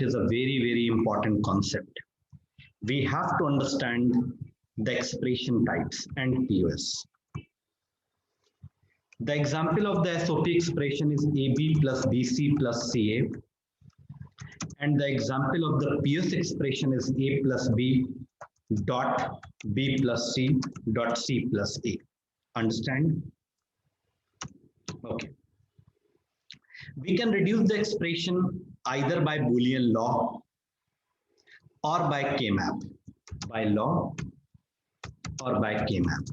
it is a very important concept. We have to understand the expression types and POS. The example of the SOP expression is AB plus BC plus CA. And the example of the POS expression is A plus B dot B plus C dot C plus A. Understand? Okay. We can reduce the expression either by Boolean law or by K-map. By law or by K-map.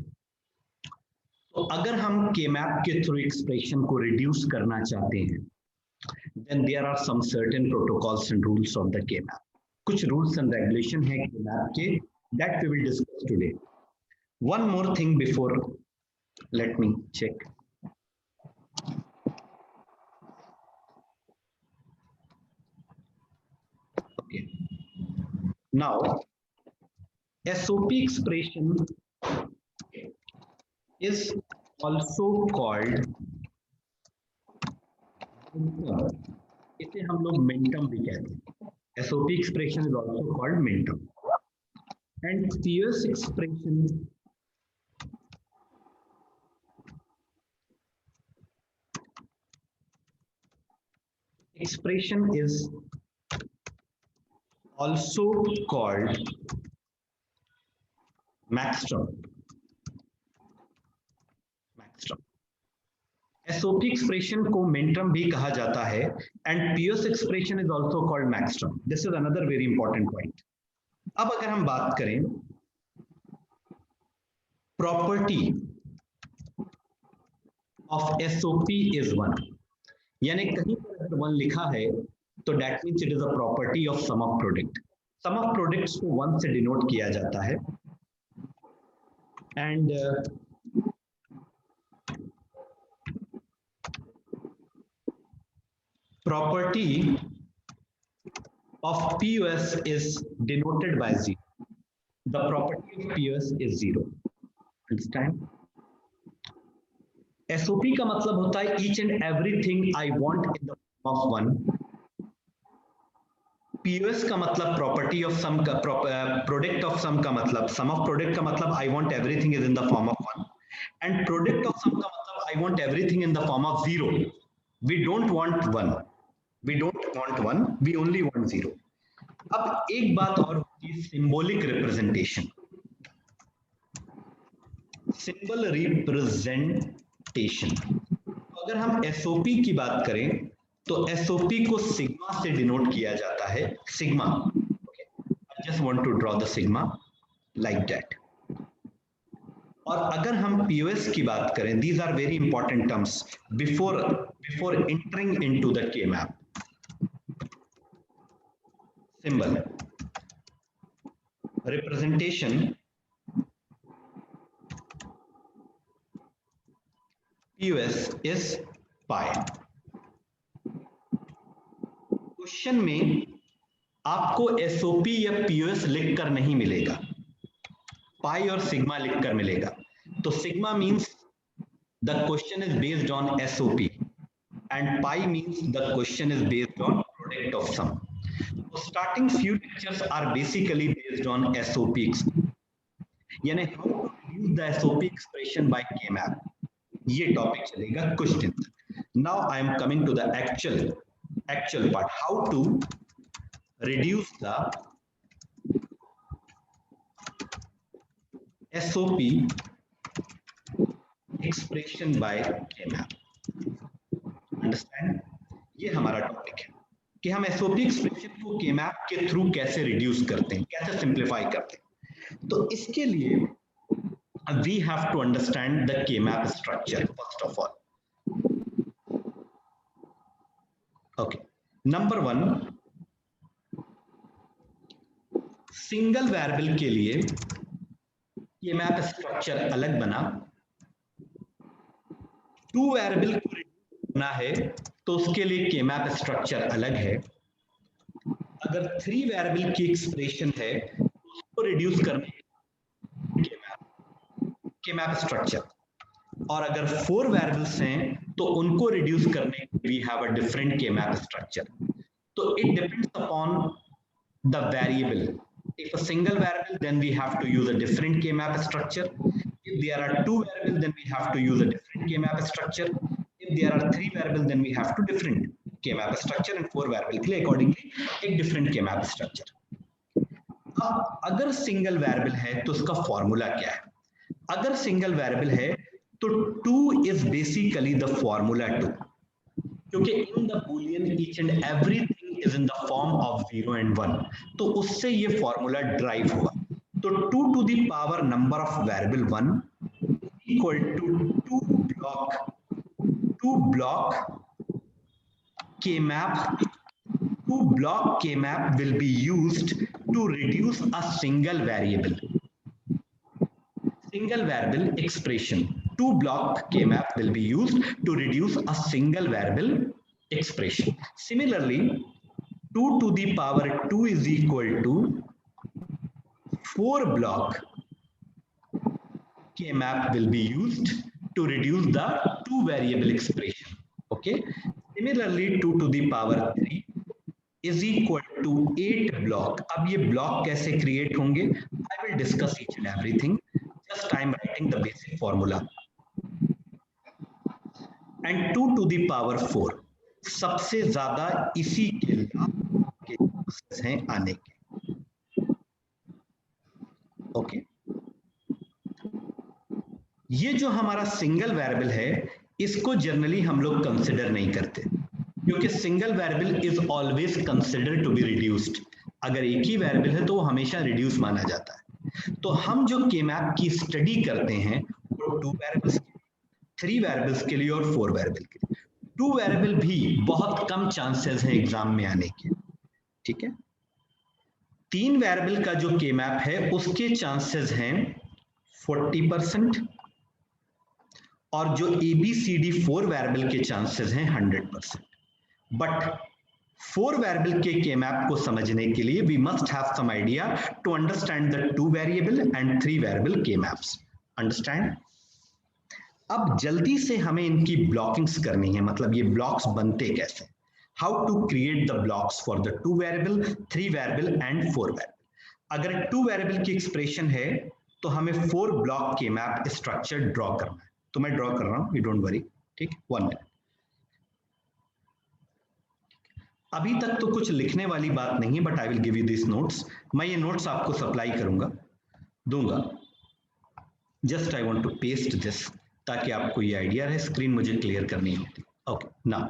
तो अगर हम K-map के through expression को reduce करना चाहते हैं, then there are some certain protocols and rules of the K-map. कुछ rules and regulation है K-map के, that we will discuss today. One more thing before, let me check. Okay. Now, SOP expression is also called, इसे हम लोग minterm भी कहते हैं. SOP expression is also called minterm. And POS expression is also called maxterm. SOP expression को minterm भी कहा जाता है and POS expression is also called maxterm. This is another very important point. अब अगर हम बात करें property of SOP is 1, यानी कहीं पर अगर 1 लिखा है तो that means it is a property of sum of product. Sum of products को 1 से डिनोट किया जाता है and property of POS is denoted by 0. The property of POS is 0. Understand? SOP का मतलब होता है each and everything I want in the form of 1. POS का मतलब property of sum का product of sum का मतलब sum of product का मतलब I want everything is in the form of 1. And product of sum का मतलब I want everything in the form of 0. We don't want 1. We don't want 1, we only want 0. अब एक बात और होती है symbolic representation. Symbol representation. अगर हम SOP की बात करें तो SOP को सिग्मा से डिनोट किया जाता है. Sigma. Okay. I just want to draw the sigma like that. और अगर हम POS की बात करें, these are very important terms before entering into the K-map. Symbol representation POS is pi. Question में आपको SOP या POS लिखकर नहीं मिलेगा, पाई और सिग्मा लिखकर मिलेगा. तो sigma means the question is based on SOP and pi means the question is based on product of sum. So starting few lectures are basically based on SOP expression. यानी how to use the SOP expression by K-map. ये topic चलेगा कुछ दिन तक. Now I am coming to the actual part. How to reduce the SOP expression by K-map. Understand? ये हमारा topic है कि हम SOP एक्सप्रेशन को K-map के थ्रू कैसे रिड्यूस करते हैं, कैसे सिंप्लीफाई करते हैं. तो इसके लिए we have to understand the K-map structure first of all. Okay. Number 1, single variable के लिए K-map स्ट्रक्चर अलग बना. 2 वेरिएबल को रिड्यूस करना है तो उसके लिए K-map स्ट्रक्चर अलग है. अगर 3 वेरिएबल की एक्सप्रेशन है उसको रिड्यूस करने K-map स्ट्रक्चर, और अगर 4 वेरिएबल्स हैं तो उनको रिड्यूस करने we have a different K-map structure. तो it depends upon the variable. If a single variable, then we have to use a different K-map structure. If there are two variables, then we have to use a different K-map structure. If there are three variables, then we have to different K-map structure, and four variable के लिए accordingly एक different K-map structure. अब अगर single variable है तो उसका formula क्या है? अगर सिंगल वेरिएबल है तो 2 इज बेसिकली द फॉर्मूला 2, क्योंकि in the Boolean each and everything is in the form of 0 and 1, तो उससे ये फॉर्मूला ड्राइव हुआ. तो 2 to the power number of variable 1 equal to 2 block K-map. 2 block K-map will be used to reduce a single variable expression. 2 block K-map will be used to reduce a single variable expression. Similarly, 2 to the power 2 is equal to 4 block K-map will be used to reduce the 2 variable expression. Okay. Similarly, 2 to the power 3 is equal to 8 block. अब ये block कैसे create होंगे? I will discuss each and everything. Just I am writing the basic formula. And 2 to the power 4 सबसे ज्यादा इसी के लाभ के चांसेस हैं आने के. ओके. ये जो हमारा सिंगल वेरिएबल है इसको जनरली हम लोग कंसिडर नहीं करते, क्योंकि single variable is always considered to be reduced. अगर एक ही वेरिएबल है तो वो हमेशा रिड्यूस माना जाता है. तो हम जो K-map की स्टडी करते हैं वो 2 वेरिएबल्स, 3 वेरिएबल्स के लिए और 4 वेरिएबल के लिए. 2 वेरिएबल भी बहुत कम चांसेस हैं एग्जाम में आने के. ठीक है. 3 वेरिएबल का जो K-map है उसके चांसेस हैं 40%, और जो ABCD 4 वेरिएबल के चांसेस हैं 100%. बट 4 वेरिएबल के K-map को समझने के लिए we must have some idea to understand the 2 variable and 3 variable K-maps. Understand? अब जल्दी से हमें इनकी ब्लॉकिंग्स करनी है, मतलब ये ब्लॉक्स बनते कैसे. How to create the blocks for the 2 variable, 3 variable and 4 variable. अगर 2 वेरिएबल की एक्सप्रेशन है तो हमें 4 ब्लॉक K-map स्ट्रक्चर ड्रॉ करना है. तो मैं ड्रॉ कर रहा हूं, यू डोंट वरी. ठीक, 1 मिनट. अभी तक तो कुछ लिखने वाली बात नहीं है, but I will give you this notes. मैं ये नोट्स आपको सप्लाई दूंगा. Just I want to paste this ताकि आपको ये आइडिया रहे. स्क्रीन मुझे क्लियर करनी होती. Okay. Now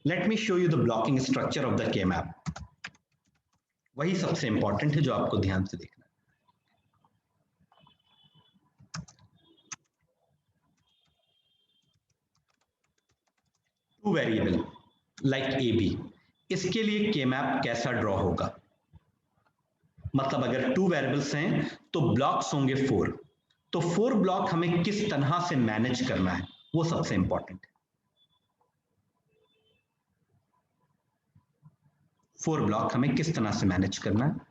let me show you the blocking structure of the K-map. वही सबसे इंपॉर्टेंट है जो आपको ध्यान से देखना है. टू वेरिएबल लाइक AB, इसके लिए K-map कैसा ड्रॉ होगा? मतलब अगर 2 वेरिएबल्स हैं तो ब्लॉक्स होंगे 4. तो 4 ब्लॉक हमें किस तरह से मैनेज करना है वो सबसे इंपॉर्टेंट है. 4 ब्लॉक हमें किस तरह से मैनेज करना है.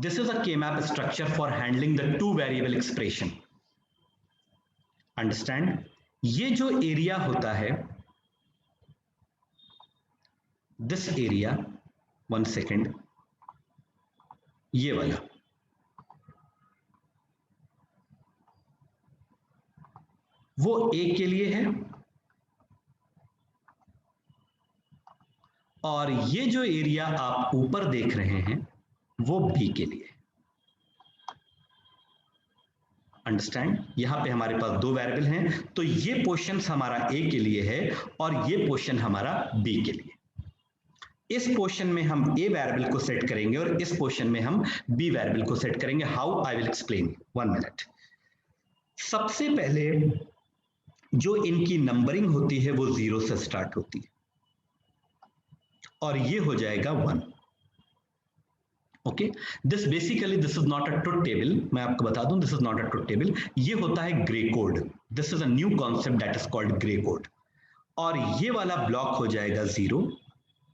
This is a K-map structure for handling the 2 variable expression. Understand? ये जो एरिया होता है, this area, 1 second, ये वाला, वो A के लिए है, और ये जो एरिया आप ऊपर देख रहे हैं वो B के लिए. अंडरस्टैंड? यहां पे हमारे पास 2 वेरिएबल हैं, तो ये पोर्शन हमारा A के लिए है और ये पोर्शन हमारा B के लिए. इस पोर्शन में हम A वेरिएबल को सेट करेंगे और इस पोर्शन में हम B वेरिएबल को सेट करेंगे. How? I will explain. 1 minute. सबसे पहले जो इनकी नंबरिंग होती है वो 0 से स्टार्ट होती है और ये हो जाएगा 1. Okay. This basically this is not a truth table. मैं आपको बता दूं, this is not a truth table. ये होता है grey code. This is a new concept that is called grey code. और ये वाला ब्लॉक हो जाएगा 0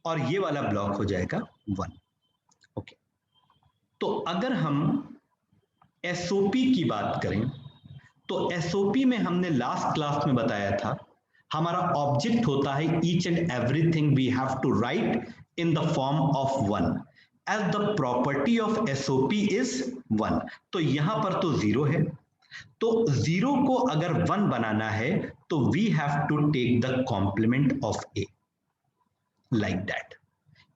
और ये वाला ब्लॉक हो जाएगा 1. ओके. तो अगर हम SOP की बात करें तो एसओपी में हमने लास्ट क्लास में बताया था, हमारा ऑब्जेक्ट होता है each and everything we have to write in the form of 1 as the property of SOP is 1। तो यहां पर तो 0 है, तो 0 को अगर 1 बनाना है तो we have to take the complement of A, like that.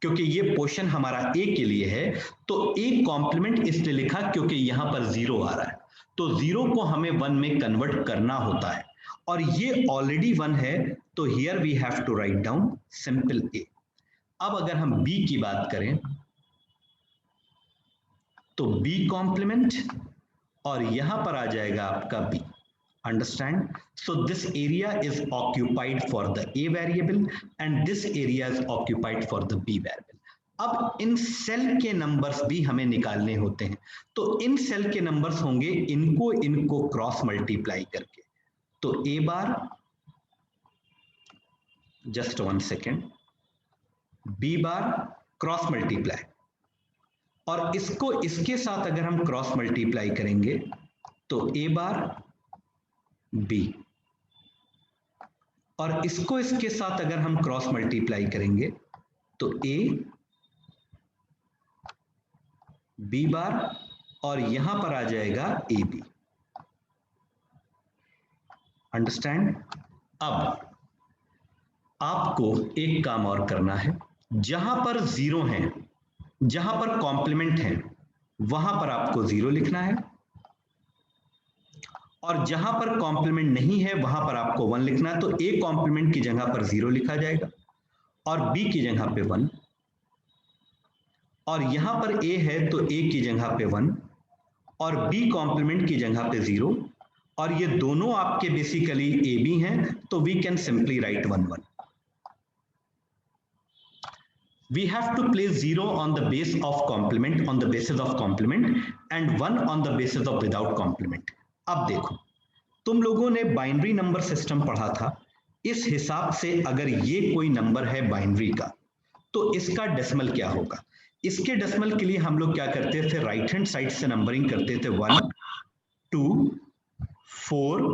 क्योंकि ये पोर्शन हमारा ए के लिए है, तो ए कॉम्प्लीमेंट इसलिए लिखा क्योंकि यहां पर 0 आ रहा है, तो 0 को हमें 1 में कन्वर्ट करना होता है, और ये ऑलरेडी 1 है, तो here we have to write down simple A. अब अगर हम बी की बात करें तो बी कॉम्प्लीमेंट, और यहां पर आ जाएगा आपका B. Understand? So this area is occupied for the A variable and this area is occupied for the B variable. अब इन सेल के नंबर्स भी हमें निकालने होते हैं, तो इन सेल के नंबर्स होंगे इनको क्रॉस मल्टीप्लाई करके। तो A bar, just 1 second, B bar cross multiply, और इसको इसके साथ अगर हम क्रॉस मल्टीप्लाई करेंगे तो ए बार बी, और इसको इसके साथ अगर हम क्रॉस मल्टीप्लाई करेंगे तो ए बी बार, और यहां पर आ जाएगा ए बी। अंडरस्टैंड? अब आपको एक काम और करना है, जहां पर 0 है, जहां पर कॉम्प्लीमेंट है, वहां पर आपको 0 लिखना है, और जहां पर कॉम्प्लीमेंट नहीं है वहां पर आपको 1 लिखना है। तो ए कॉम्प्लीमेंट की जगह पर 0 लिखा जाएगा और बी की जगह पे 1, और यहां पर ए है तो ए की जगह पे 1 और बी कॉम्प्लीमेंट की जगह पे 0, और ये दोनों आपके बेसिकली ए बी हैं, तो we can simply write 1 1। We have to place 0 on the base of complement, on the basis of complement, and 1 on the basis of without complement. अब देखो, तुम लोगों ने बाइनरी नंबर सिस्टम पढ़ा था, इस हिसाब से अगर ये कोई नंबर है बाइनरी का, तो इसका डेसिमल क्या होगा? इसके डेसिमल के लिए हम लोग क्या करते थे, राइट हैंड साइड से नंबरिंग करते थे 1 2 4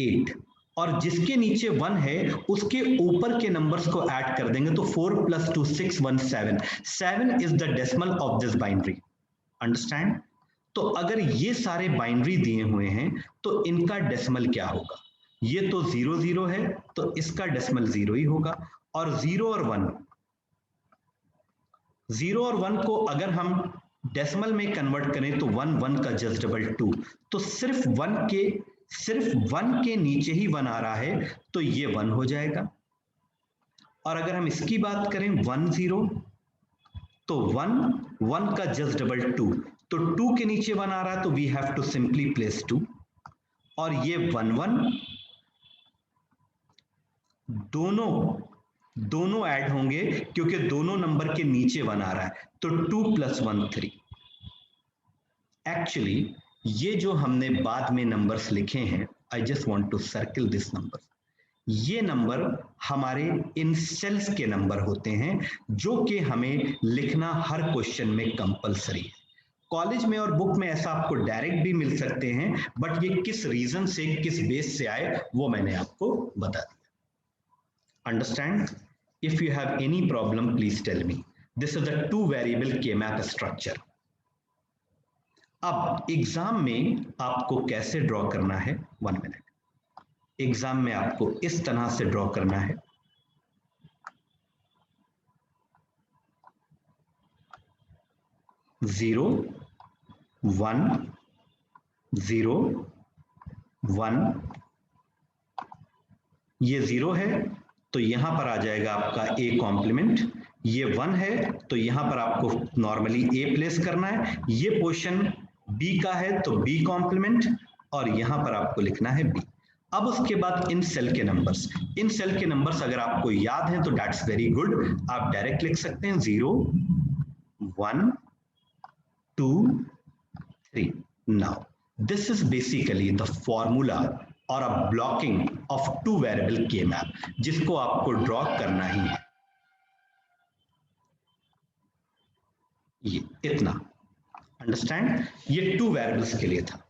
8, और जिसके नीचे 1 है उसके ऊपर के नंबर्स को ऐड कर देंगे, तो 4 + 2 6 1 7, 7 is the decimal of this binary. Understand? तो अगर ये सारे बाइनरी दिए हुए हैं तो इनका डेसिमल क्या होगा? ये तो 0 0 है, तो इसका डेसिमल 0 ही होगा, और 0 और 1, 0 और 1 को अगर हम डेसिमल में कन्वर्ट करें तो 1 1 का जस्ट डबल 2, तो सिर्फ 1 के नीचे ही 1 आ रहा है, तो ये 1 हो जाएगा। और अगर हम इसकी बात करें 1 0, तो 1 का जस्ट डबल 2, तो 2 के नीचे 1 आ रहा है, तो we have to simply place 2, और ये 1 1 दोनों ऐड होंगे क्योंकि दोनों नंबर के नीचे 1 आ रहा है, तो 2 + 1 3। एक्चुअली ये जो हमने बाद में नंबर्स लिखे हैं, I just want to circle this number, ये नंबर हमारे इन सेल्स के नंबर होते हैं जो कि हमें लिखना हर क्वेश्चन में कंपलसरी है। कॉलेज में और बुक में ऐसा आपको डायरेक्ट भी मिल सकते हैं, बट ये किस रीजन से, किस बेस से आए, वो मैंने आपको बता दिया। Understand? If you have any problem please tell me. This is a 2 variable K-map structure. अब एग्जाम में आपको कैसे ड्रॉ करना है, 1 मिनट। एग्जाम में आपको इस तरह से ड्रॉ करना है, जीरो 1 0 1, ये 0 है तो यहां पर आ जाएगा आपका ए कॉम्प्लीमेंट, ये 1 है तो यहां पर आपको नॉर्मली ए प्लेस करना है, ये पोर्शन बी का है तो बी कॉम्प्लीमेंट, और यहां पर आपको लिखना है बी। अब उसके बाद इन सेल के नंबर्स अगर आपको याद है तो दैट्स वेरी गुड, आप डायरेक्ट लिख सकते हैं 0 1 2 3। Now this is basically the formula और अ ब्लॉकिंग ऑफ 2 वेरिएबल K-मैप, जिसको आपको ड्रॉ करना ही है। ये इतना, अंडरस्टैंड? ये 2 वेरिएबल्स के लिए था।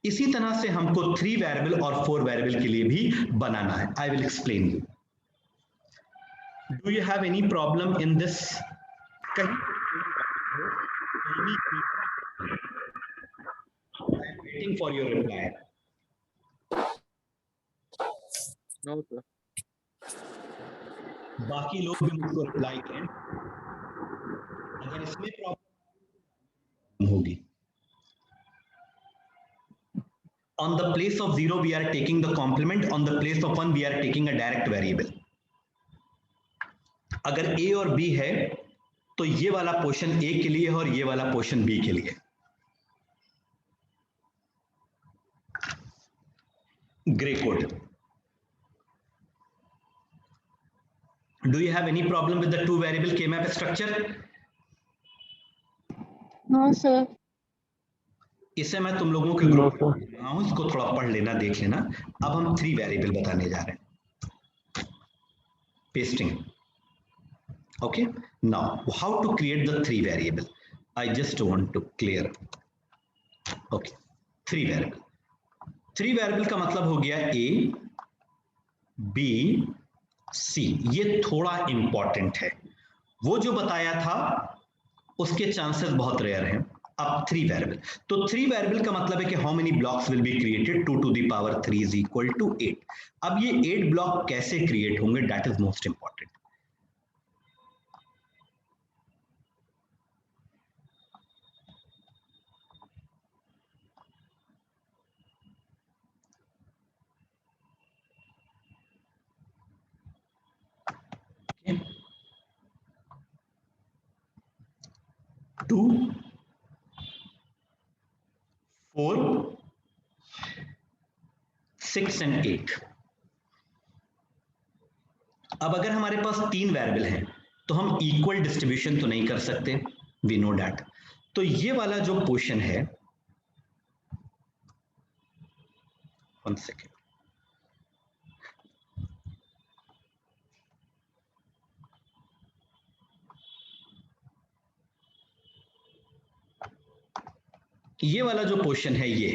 इसी तरह से हमको 3 वेरिएबल और 4 वेरिएबल के लिए भी बनाना है. I will explain you. Do you have any problem in this? Waiting for your reply. No, sir. बाकी लोग भी मुझको रिप्लाई करें. अगर इसमें प्रॉब्लम होगी. On the place of 0 we are taking the complement, on the place of 1 we are taking a direct variable. अगर a और b है तो ये वाला पोर्शन a के लिए है और ये वाला पोर्शन b के लिए. Grey code. Do you have any problem with the 2 variable K-map structure? No, sir. इसे मैं तुम लोगों के ग्रुप में हूं, इसको थोड़ा पढ़ लेना, देख लेना. अब हम 3 वेरिएबल बताने जा रहे हैं. Pasting. Okay, now how to create the 3 variable? I just want to clear. Okay, 3 variable. 3 variable का मतलब हो गया A, B, C. ये थोड़ा इंपॉर्टेंट है. वो जो बताया था उसके चांसेस बहुत रेयर हैं. अब 3 वेरिएबल. तो 3 वेरिएबल का मतलब है कि how many blocks will be created? 2 to the power 3 is equal to 8. अब ये 8 ब्लॉक कैसे क्रिएट होंगे? That is most important. Two 4 6 and 8. अब अगर हमारे पास 3 वेरिएबल हैं तो हम इक्वल डिस्ट्रीब्यूशन तो नहीं कर सकते. We know that. तो ये वाला जो पोर्शन है, 1 सेकेंड, ये वाला जो पोर्शन है ये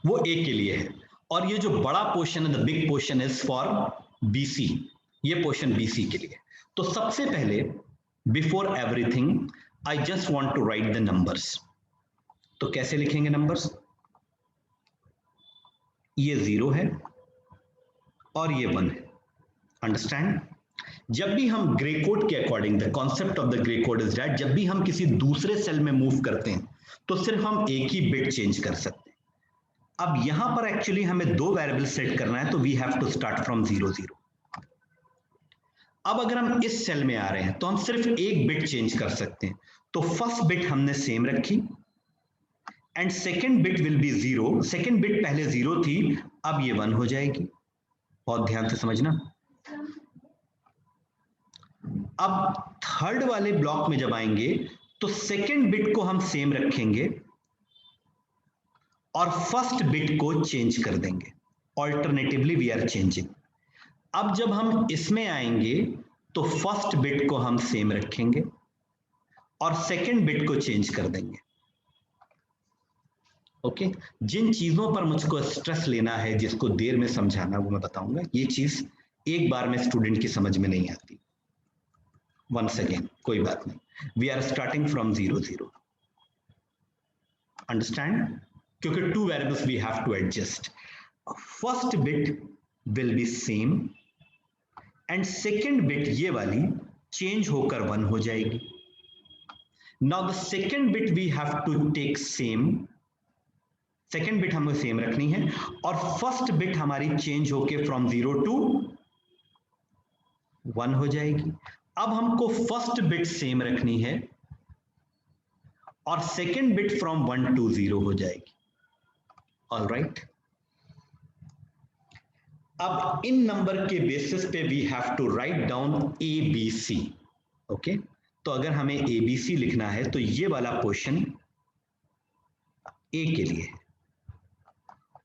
वो A के लिए है, और ये जो बड़ा पोर्शन है, the big portion is for BC. ये पोर्शन BC के लिए. तो सबसे पहले before everything I just want to write the numbers. तो कैसे लिखेंगे नंबर्स? ये 0 है और ये 1 है. अंडरस्टैंड? जब भी हम ग्रे कोड के according, the concept of the grey code is that जब भी हम किसी दूसरे सेल में मूव करते हैं तो सिर्फ हम एक ही बिट चेंज कर सकते हैं. अब यहां पर एक्चुअली हमें 2 वेरिएबल सेट करना है, तो we have to start from 0 0. अब अगर हम इस सेल में आ रहे हैं तो हम सिर्फ एक बिट चेंज कर सकते हैं. तो फर्स्ट बिट हमने सेम रखी and second bit will B 0. Second bit पहले 0 थी, अब ये 1 हो जाएगी. बहुत ध्यान से समझना. अब थर्ड वाले ब्लॉक में जब आएंगे तो सेकेंड बिट को हम सेम रखेंगे और फर्स्ट बिट को चेंज कर देंगे. Alternatively we are changing. अब जब हम इसमें आएंगे तो फर्स्ट बिट को हम सेम रखेंगे और सेकेंड बिट को चेंज कर देंगे. ओके. जिन चीजों पर मुझको स्ट्रेस लेना है, जिसको देर में समझाना, वो मैं बताऊंगा. ये चीज एक बार में स्टूडेंट की समझ में नहीं आती. वंस अगेन, कोई बात नहीं. We are starting from 0 0. Understand? क्योंकि 2 variables we have to adjust. First bit will be same and second bit ये वाली चेंज होकर 1 हो जाएगी. Now the second bit we have to take same. Second bit हमें सेम रखनी है और फर्स्ट बिट हमारी चेंज होकर फ्रॉम 0 to 1 हो जाएगी. अब हमको फर्स्ट बिट सेम रखनी है और सेकेंड बिट फ्रॉम 1 to 0 हो जाएगी. All right. अब इन नंबर के बेसिस पे we have to write down ABC. Okay. तो अगर हमें ABC लिखना है तो ये वाला पोर्शन A के लिए है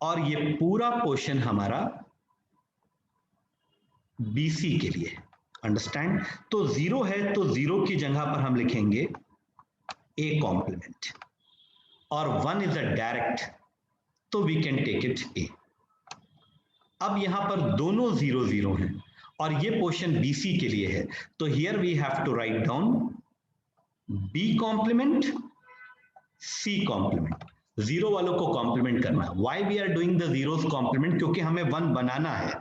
और ये पूरा पोर्शन हमारा BC के लिए है. अंडरस्टैंड? तो 0 है तो 0 की जगह पर हम लिखेंगे A कॉम्प्लीमेंट और 1 इज अ डायरेक्ट, तो वी कैन टेक इट ए। अब यहां पर दोनों 0 0 हैं और ये पोर्शन BC के लिए है, तो here we have to write down B complement C complement. Zero वालों को कॉम्प्लीमेंट करना। Why we are doing the zeros complement? क्योंकि हमें 1 बनाना है,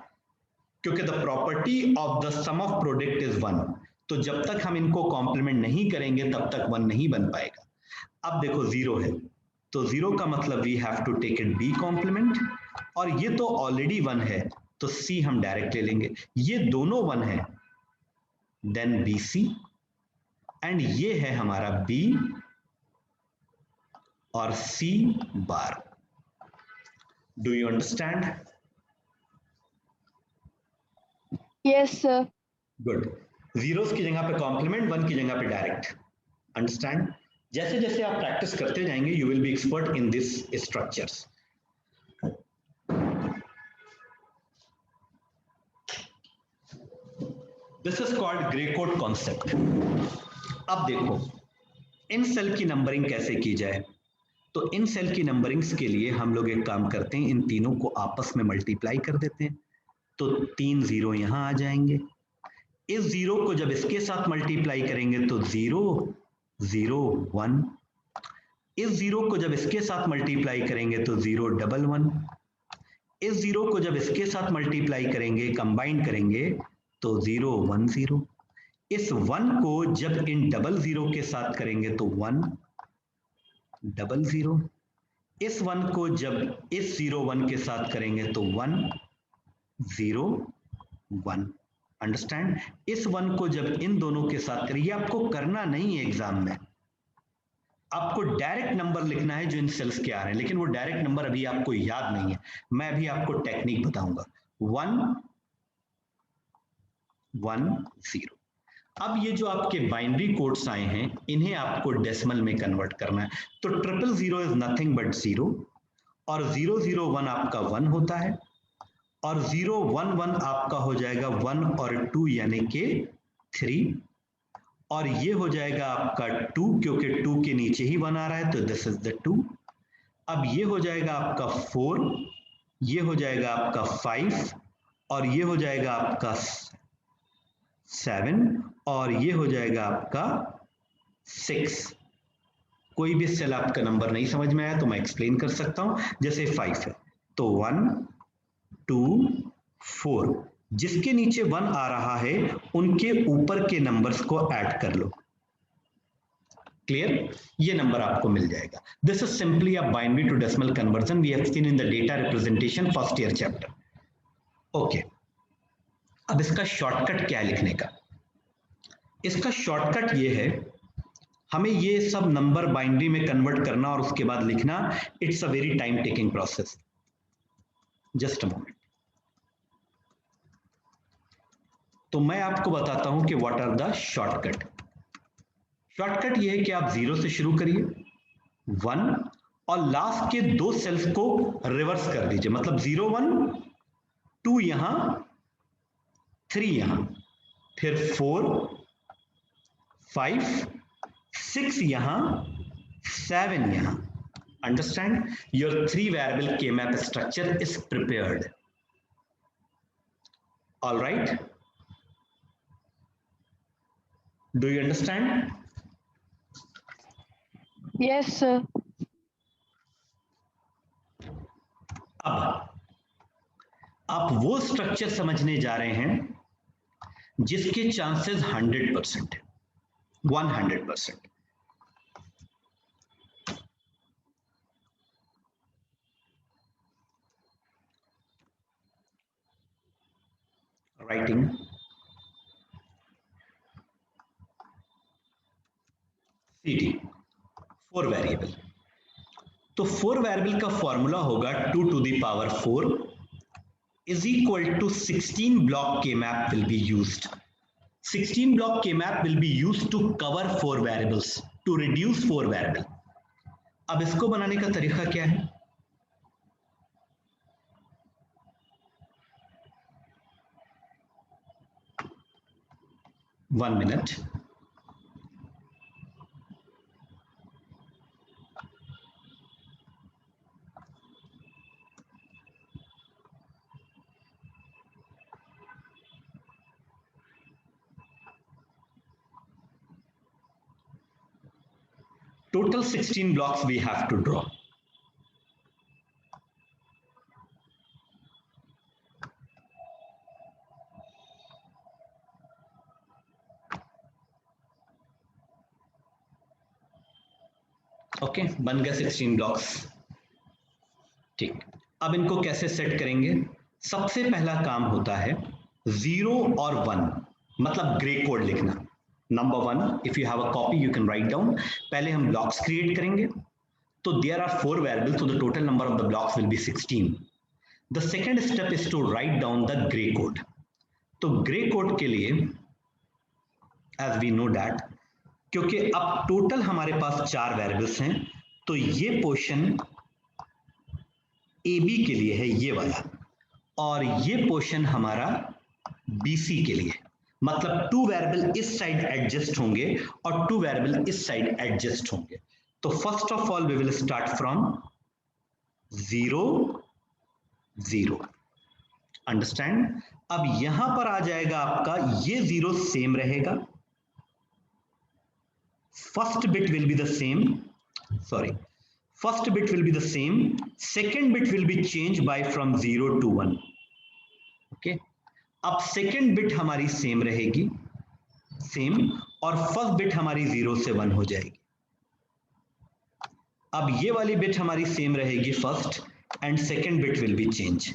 क्योंकि the property of the sum of product is 1। तो जब तक हम इनको कॉम्प्लीमेंट नहीं करेंगे तब तक 1 नहीं बन पाएगा। अब देखो 0 है, तो 0 का मतलब we have to take it B complement, और ये तो ऑलरेडी 1 है तो C हम डायरेक्ट ले लेंगे। ये दोनों 1 है, देन BC, एंड ये है हमारा B और C bar. Do you understand? Yes, sir. Good. Zeros की जगह पे कॉम्प्लीमेंट, 1 की जगह पे डायरेक्ट। अंडरस्टैंड? जैसे जैसे आप प्रैक्टिस करते जाएंगे you will be expert in this structures. This is called grey code concept. अब देखो इन सेल की नंबरिंग कैसे की जाए। तो इन सेल की नंबरिंग्स के लिए हम लोग एक काम करते हैं, इन तीनों को आपस में मल्टीप्लाई कर देते हैं, तो 3 0 यहां आ जाएंगे। इस 0 को जब इसके साथ मल्टीप्लाई करेंगे तो 0 0 1। इस 0 को जब इसके साथ मल्टीप्लाई करेंगे तो 0 1 1। इस 0 को जब इसके साथ मल्टीप्लाई करेंगे, कंबाइन करेंगे, तो 0 1 0। इस 1 को जब इन डबल 0 के साथ करेंगे तो 1 0 0। इस 1 को जब इस 0 1 के साथ करेंगे तो 1 0 1। अंडरस्टैंड? इस 1 को जब इन दोनों के साथ करिए, आपको करना नहीं है एग्जाम में, आपको डायरेक्ट नंबर लिखना है जो इन सेल्स के आ रहे हैं, लेकिन वो डायरेक्ट नंबर अभी आपको याद नहीं है, मैं अभी आपको टेक्निक बताऊंगा। 1 1 0। अब ये जो आपके बाइनरी कोड्स आए हैं इन्हें आपको डेसिमल में कन्वर्ट करना है, तो 0 0 इज नथिंग बट 0, और 0 0 1 आपका 1 होता है, और 0 1 1 आपका हो जाएगा 1 और 2 यानी कि 3, और ये हो जाएगा आपका 2 क्योंकि 2 के नीचे ही 1 आ रहा है तो दिस इज द 2। अब ये हो जाएगा आपका 4, ये हो जाएगा आपका 5, और ये हो जाएगा आपका 7, और ये हो जाएगा आपका 6। कोई भी सेल आपका नंबर नहीं समझ में आया तो मैं एक्सप्लेन कर सकता हूं, जैसे 5 है तो 1 2 4, जिसके नीचे 1 आ रहा है उनके ऊपर के नंबर्स को ऐड कर लो। क्लियर? ये नंबर आपको मिल जाएगा। This is simply a binary to decimal conversion we have seen in the data representation first year chapter. Okay, अब इसका शॉर्टकट क्या है लिखने का? इसका शॉर्टकट ये है, हमें ये सब नंबर बाइनरी में कन्वर्ट करना और उसके बाद लिखना, it's a very time taking process. Just a moment, तो मैं आपको बताता हूं कि what are the shortcut. Shortcut ये है कि आप 0 से शुरू करिए, 1, और लास्ट के 2 सेल्स को रिवर्स कर दीजिए, मतलब 0 1 2 यहां 3 यहां, फिर 4 5 6 यहां 7 यहां। Understand? Your 3 variable K-map structure is prepared. All right? Do you understand? Yes, sir. अब आप वो स्ट्रक्चर समझने जा रहे हैं जिसके चांसेस 100% है, 100%। राइटिंग CD 4 वेरिएबल, तो 4 वेरिएबल का फॉर्मूला होगा 2 to the power 4 is equal to 16 block K-map will be used. 16 block K-map will be used to cover 4 variables, to reduce 4 variable. अब इसको बनाने का तरीका क्या है? One minute. Total 16 blocks we have to draw. Okay, बन गए 16 blocks. ठीक, अब इनको कैसे सेट करेंगे? सबसे पहला काम होता है 0 और 1, मतलब ग्रे कोड लिखना। Number 1, if you have a copy you can write down. पहले हम ब्लॉक्स क्रिएट करेंगे, तो there are 4 variables, so the total number of the blocks will be 16. The second step is to write down the gray code. तो grey code के लिए as we know that, क्योंकि अब total हमारे पास 4 variables हैं, तो ये पोर्शन ए बी के लिए है, ये वाला, और ये पोर्शन हमारा बी सी के लिए। मतलब 2 वेरिएबल इस साइड एडजस्ट होंगे और 2 वेरिएबल इस साइड एडजस्ट होंगे। तो first of all we will start from 0 0। Understand? अब यहां पर आ जाएगा आपका ये 0 सेम रहेगा, first bit will be the same, first bit will be the same, second bit will be changed by from 0 to 1. okay, अब second bit हमारी same रहेगी, सेम, और फर्स्ट बिट हमारी 0 से 1 हो जाएगी। अब ये वाली बिट हमारी सेम रहेगी first, and second bit will be change.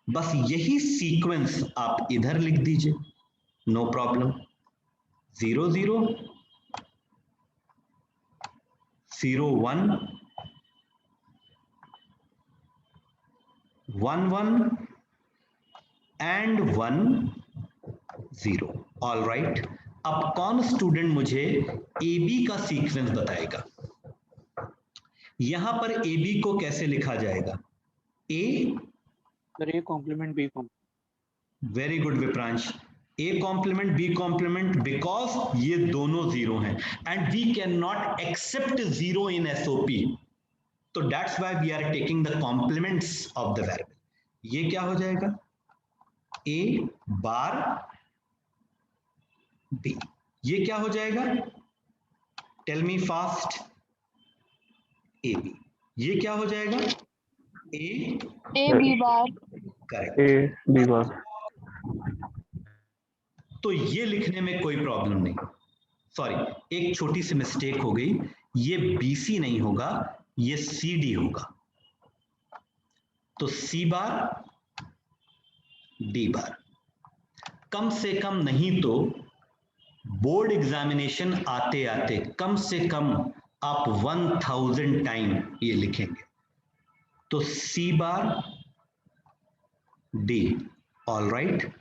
बस यही सीक्वेंस आप इधर लिख दीजिए, no problem. 0 0 0 1 1 1 and 1 0। All right, अब कौन स्टूडेंट मुझे ए बी का सीक्वेंस बताएगा? यहां पर ए बी को कैसे लिखा जाएगा? A complement B complement. Very good Vipransh, A complement B complement, because ये दोनों 0 हैं and we can not accept 0 in SOP, तो that's why we are taking the complements of the variable. ये क्या हो जाएगा? A bar B. ये क्या हो जाएगा? Tell me fast. A B. ये क्या हो जाएगा? A B bar. Correct, A B bar. तो ये लिखने में कोई प्रॉब्लम नहीं। सॉरी, एक छोटी सी मिस्टेक हो गई, ये BC नहीं होगा, ये CD होगा। तो C बार D बार। कम से कम नहीं तो बोर्ड एग्जामिनेशन आते आते कम से कम आप 1000 टाइम ये लिखेंगे। तो C bar D। All right,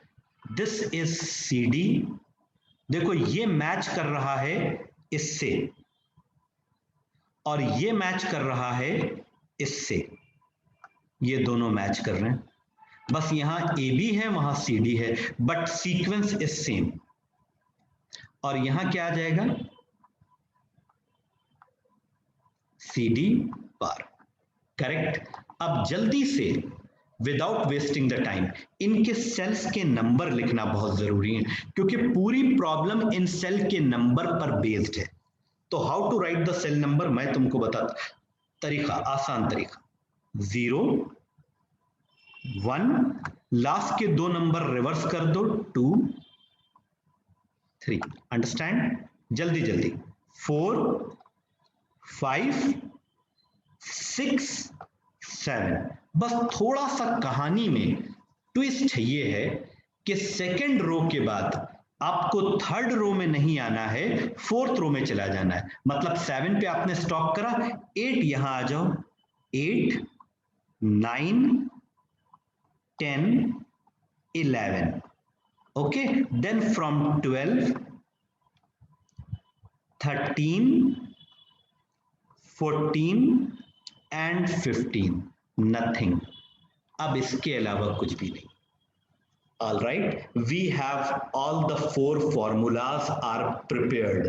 this is CD। देखो ये मैच कर रहा है इससे और ये मैच कर रहा है इससे, ये दोनों मैच कर रहे हैं। बस यहां AB है, वहां CD है, बट सीक्वेंस इज सेम। और यहां क्या आ जाएगा? CD bar. करेक्ट। अब जल्दी से विदाउट वेस्टिंग द टाइम इनके सेल्स के नंबर लिखना बहुत जरूरी है, क्योंकि पूरी प्रॉब्लम इन सेल के नंबर पर बेस्ड है। तो how to write the cell number मैं तुमको बताता, तरीका, आसान तरीका। 0 1, लास्ट के 2 नंबर रिवर्स कर दो, 2 3। अंडरस्टैंड? जल्दी जल्दी। 4 5 6 7। बस थोड़ा सा कहानी में ट्विस्ट ये है कि सेकंड रो के बाद आपको थर्ड रो में नहीं आना है, फोर्थ रो में चला जाना है। मतलब 7 पे आपने स्टॉप करा, 8 यहां आ जाओ, 8 9 10 11। Okay, then from 12 13 14 and 15, nothing. अब इसके अलावा कुछ भी नहीं। All right, we have all the 4 formulas are prepared.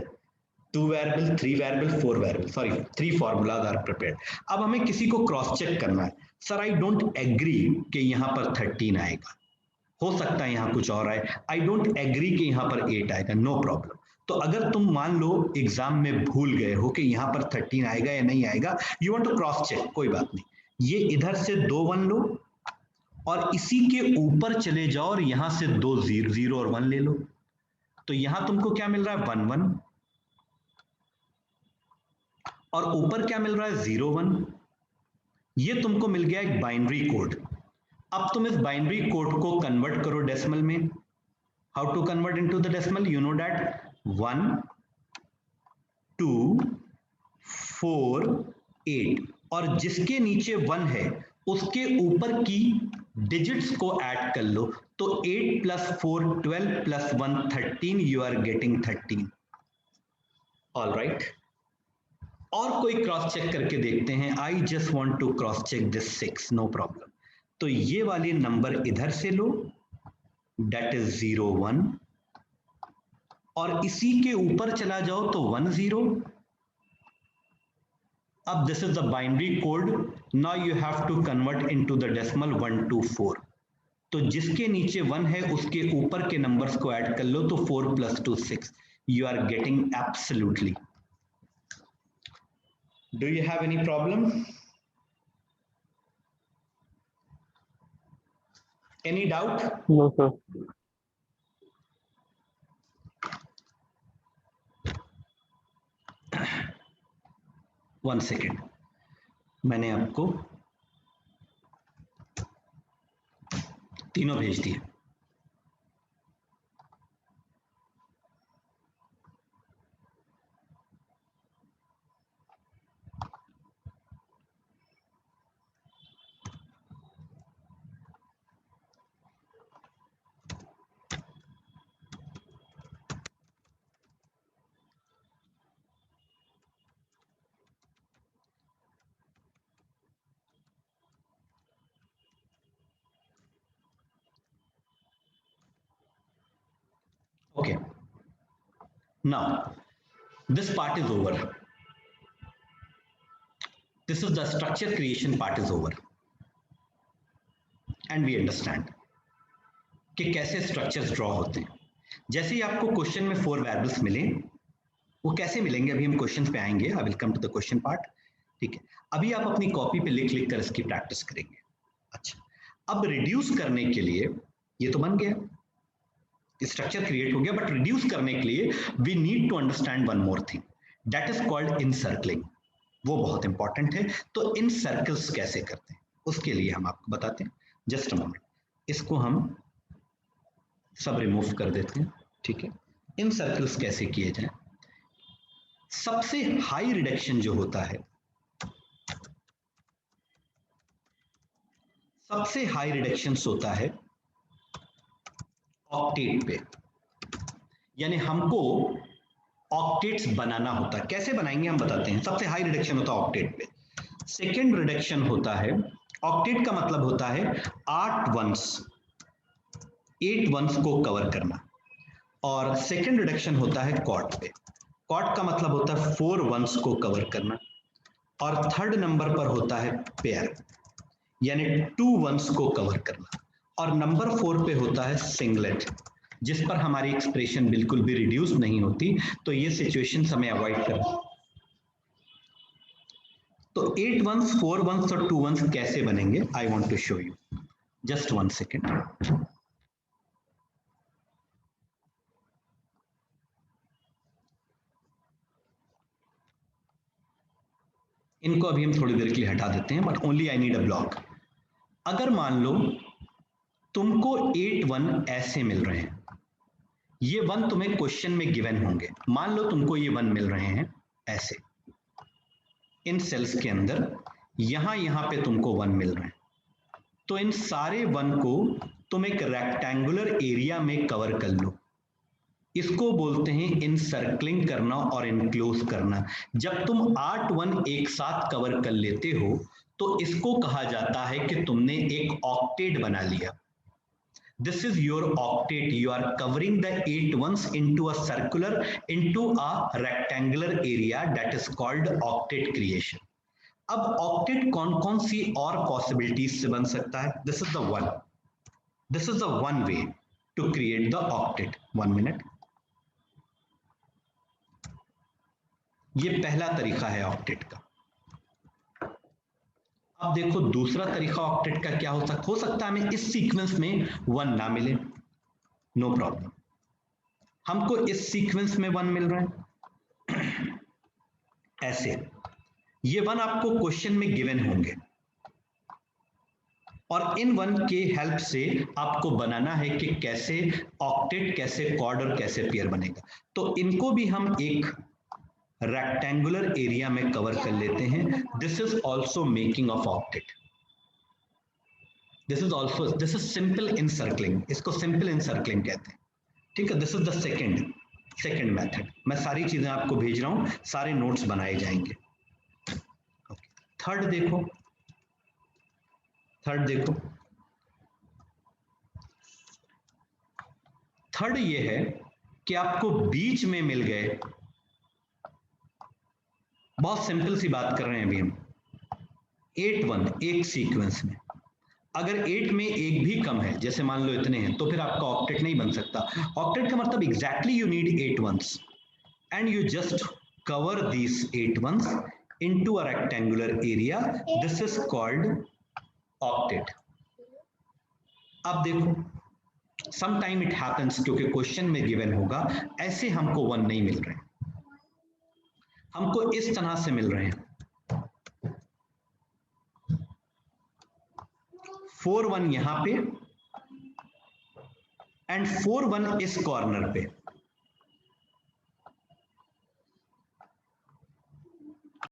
2 variable, 3 variable, 4 variable, sorry, 3 formulas are prepared. अब हमें किसी को क्रॉस चेक करना है। सर आई डोंट एग्री कि यहां पर 13 आएगा, हो सकता है यहां कुछ और आए। आई डोंट एग्री कि यहां पर 8 आएगा, नो प्रॉब्लम। तो अगर तुम मान लो एग्जाम में भूल गए हो कि यहाँ पर 13 आएगा या नहीं आएगा, you want to cross check, कोई बात नहीं, ये इधर से 2 1 लो और इसी के ऊपर चले जाओ और यहां से 2 0 0 और 1 ले लो। तो यहां तुमको क्या मिल रहा है 1 1 और ऊपर क्या मिल रहा है 0 1। ये तुमको मिल गया एक बाइनरी कोड। अब तुम इस बाइनरी कोड को कन्वर्ट करो डेसिमल में। How to convert into the decimal? You know that 1 2 4 8 और जिसके नीचे 1 है उसके ऊपर की डिजिट्स को ऐड कर लो। तो 8 + 4 12 + 1 13, you are getting 13। All right, और कोई क्रॉस चेक करके देखते हैं। I just want to cross check this 6, no problem. तो ये वाले नंबर इधर से लो, डेट इज 0 1 और इसी के ऊपर चला जाओ तो 1 0। अब this is the binary code, now you have to convert into the decimal 1 2 4। तो जिसके नीचे 1 है उसके ऊपर के नंबर्स को ऐड कर लो, तो 4 + 2 6, you are getting absolutely. Do you have any problem? Any doubt? No, sir. One second. मैंने आपको तीनों भेज दिए। Okay. Now, this part is over. This is the structure creation part is over. And we understand कि कैसे structures draw होते हैं। जैसे ही आपको क्वेश्चन में 4 वेरिएबल्स मिले, वो कैसे मिलेंगे अभी हम क्वेश्चन पे आएंगे। I will come to the question part. ठीक है, अभी आप अपनी कॉपी पे लिख लिख कर इसकी प्रैक्टिस करेंगे। अच्छा, अब रिड्यूस करने के लिए ये तो बन गया, स्ट्रक्चर क्रिएट हो गया, बट रिड्यूस करने के लिए we need to understand one more thing, that is called encircling. वो बहुत इंपॉर्टेंट है। तो इन सर्कल्स कैसे करते हैं उसके लिए हम आपको बताते हैं। जस्ट अ मोमेंट, इसको हम सब रिमूव कर देते हैं। ठीक है, इन सर्कल्स कैसे किए जाए। सबसे हाई रिडक्शन जो होता है, सबसे हाई रिडक्शन होता है ऑक्टेट पे, यानी हमको ऑक्टेट्स बनाना होता है। कैसे बनाएंगे हम बताते हैं। सबसे हाई रिडक्शन होता है ऑक्टेट पे। सेकेंड रिडक्शन होता है, ऑक्टेट का मतलब होता है 8 वंस को कवर करना, और सेकेंड रिडक्शन होता है क्वाड पे। क्वाड का मतलब होता है 4 वंस को कवर करना, और थर्ड नंबर पर होता है पेयर, यानी 2 वंस को कवर करना, और नंबर 4 पे होता है सिंगलेट, जिस पर हमारी एक्सप्रेशन बिल्कुल भी रिड्यूस नहीं होती। तो ये सिचुएशन हमें अवॉइड करना। तो 8 वंस 4 वंस और 2 वंस कैसे बनेंगे, I want to show you. Just 1 second. इनको अभी हम थोड़ी देर के लिए हटा देते हैं, but only I need a block. अगर मान लो तुमको 8 1 ऐसे मिल रहे हैं, ये 1 तुम्हें क्वेश्चन में गिवन होंगे। मान लो तुमको ये 1 मिल रहे हैं ऐसे इन सेल्स के अंदर, यहां पे तुमको 1 मिल रहे हैं। तो इन सारे 1 को तुम एक रेक्टेंगुलर एरिया में कवर कर लो। इसको बोलते हैं इनसर्कलिंग करना और इनक्लोज करना। जब तुम 8 1 एक साथ कवर कर लेते हो तो इसको कहा जाता है कि तुमने एक ऑक्टेट बना लिया। This is your octet. You are covering the 8 ones into a rectangular area, that is called octet creation. अब octet कौन कौन सी और possibilities से बन सकता है? This is the one way to create the octet. 1 minute. ये पहला तरीका है ऑक्टेट का। अब देखो दूसरा तरीका ऑक्टेट का क्या हो सकता है हमें इस सीक्वेंस में 1 ना मिले, नो प्रॉब्लम, हमको इस सीक्वेंस में 1 मिल रहा है ऐसे, ये 1 आपको क्वेश्चन में गिवन होंगे और इन 1 के हेल्प से आपको बनाना है कि कैसे ऑक्टेट, कैसे क्वाड और कैसे पेयर बनेगा। तो इनको भी हम एक रेक्टेंगुलर एरिया में कवर कर लेते हैं। This is also making of octet, this is simple encircling, इसको सिंपल इनसर्कलिंग कहते हैं, ठीक है। This is the second method. मैं सारी चीजें आपको भेज रहा हूं, सारे नोट्स बनाए जाएंगे। थर्ड देखो, थर्ड ये है कि आपको बीच में मिल गए, बहुत सिंपल सी बात कर रहे हैं अभी हम, 8 1 एक सीक्वेंस में, अगर 8 में एक भी कम है, जैसे मान लो इतने हैं, तो फिर आपका ऑक्टेट नहीं बन सकता। ऑक्टेट का मतलब exactly you need 8 1s and you just cover these 8 ones into a rectangular area. This is called octet. अब देखो sometime it happens, क्योंकि क्वेश्चन में गिवन होगा ऐसे हमको 1 नहीं मिल रहे, हमको इस तरह से मिल रहे हैं 4 1 यहां पे एंड 4 1 इस कॉर्नर पे।